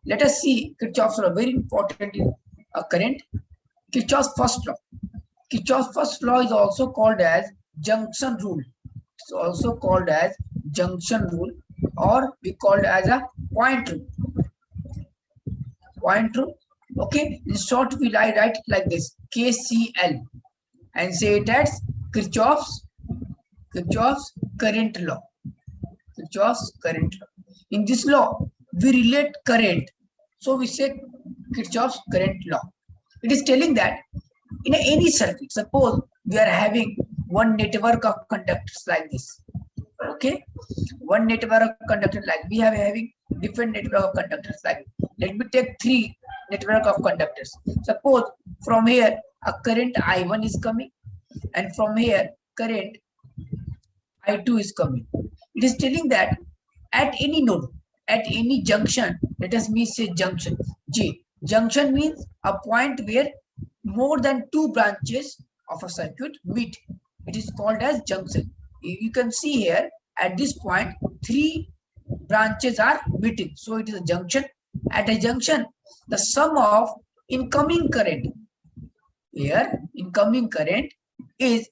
Let us see Kirchhoff's law, very important in current. Kirchhoff's first law. Kirchhoff's first law is also called as junction rule. It's also called as junction rule, or we call it as a point rule. Point rule. Okay. In short, we write it like this: KCL, and say it as Kirchhoff's current law. Kirchhoff's current law. In this law, we relate current. So we say Kirchhoff's current law. It is telling that in any circuit, suppose we are having one network of conductors like this. Okay, one network of conductors like we have having different network of conductors like. Let me take three network of conductors. Suppose from here a current I1 is coming, and from here current I2 is coming. It is telling that at any node, at any junction, let us say junction. J. Junction means a point where more than two branches of a circuit meet. It is called as junction. You can see here at this point, three branches are meeting. So it is a junction. At a junction, the sum of incoming current, here incoming current is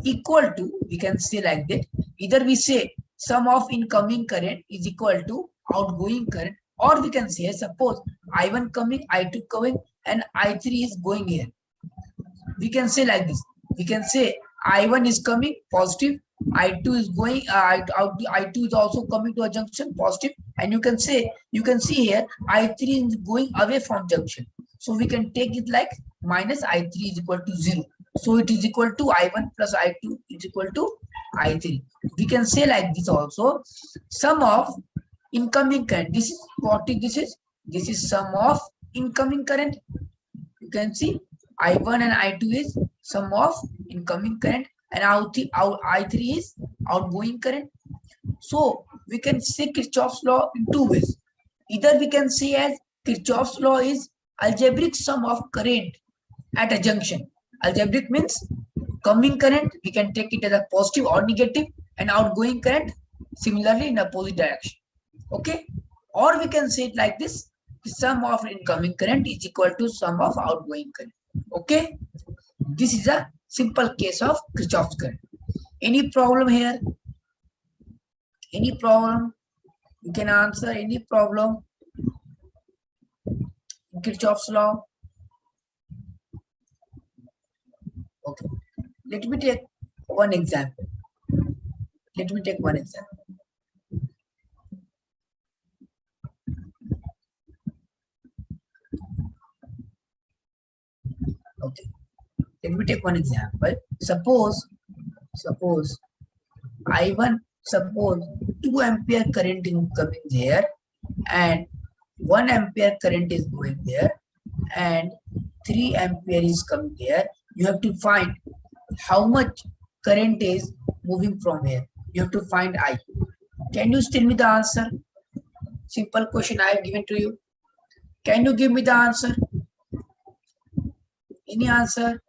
equal to, we can say like that, either we say sum of incoming current is equal to outgoing current, or we can say suppose I1 coming, I2 coming, and I3 is going here. We can say like this. We can say I1 is coming positive, I2 is going, I2 is also coming to a junction positive, and you can see here I3 is going away from junction. So we can take it like minus I3 is equal to 0. So it is equal to I1 plus I2 is equal to I3. We can say like this also, sum of incoming current. This is what this is. This is sum of incoming current. You can see I1 and I2 is sum of incoming current, and I3 is outgoing current. So we can say Kirchhoff's law in two ways. Either we can say as Kirchhoff's law is algebraic sum of current at a junction. Algebraic means coming current, we can take it as a positive or negative, and outgoing current similarly in opposite direction. Okay, or we can say it like this: the sum of incoming current is equal to sum of outgoing current. Okay, this is a simple case of Kirchhoff's current. Any problem here? Any problem? You can answer any problem in Kirchhoff's law. Okay, let me take one example. Okay, let me take one example. Suppose I1, suppose 2 ampere current is coming there, and 1 ampere current is going there, and 3 ampere is coming there. You have to find how much current is moving from here. You have to find I. Can you tell me the answer? Simple question I have given to you. Can you give me the answer? Any answer?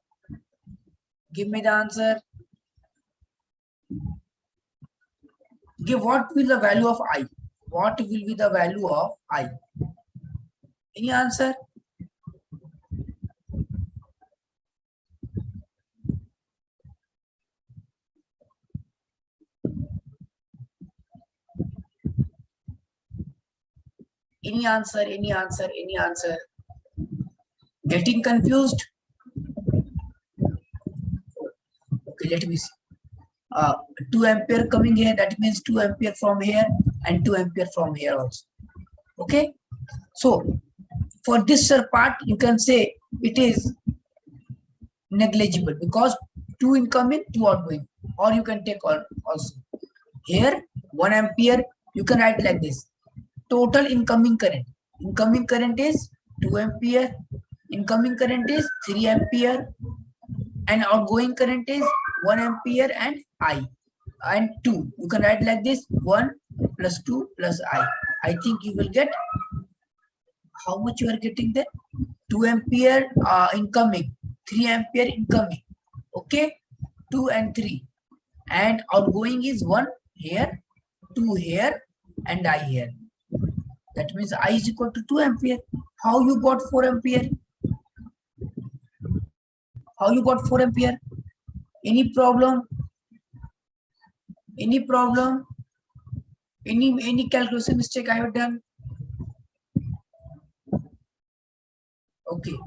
Give me the answer. Give what will the value of I? What will be the value of I? Any answer? Any answer? Any answer? Any answer? Getting confused? Okay, let me see. 2 ampere coming here, that means 2 ampere from here and 2 ampere from here also. Okay, so for this part you can say it is negligible because 2 incoming, 2 outgoing, or you can take also here 1 ampere. You can write like this: total incoming current is 2 ampere, incoming current is 3 ampere, and outgoing current is 1 ampere and I and 2. You can write like this: 1 plus 2 plus I. I think you will get how much you are getting there. 2 ampere incoming, 3 ampere incoming. Okay, 2 and 3, and outgoing is 1 here, 2 here, and I here. That means I is equal to 2 ampere. How you got 4 ampere? How you got 4 ampere? Any problem? Any problem? Any calculation mistake I have done? Okay.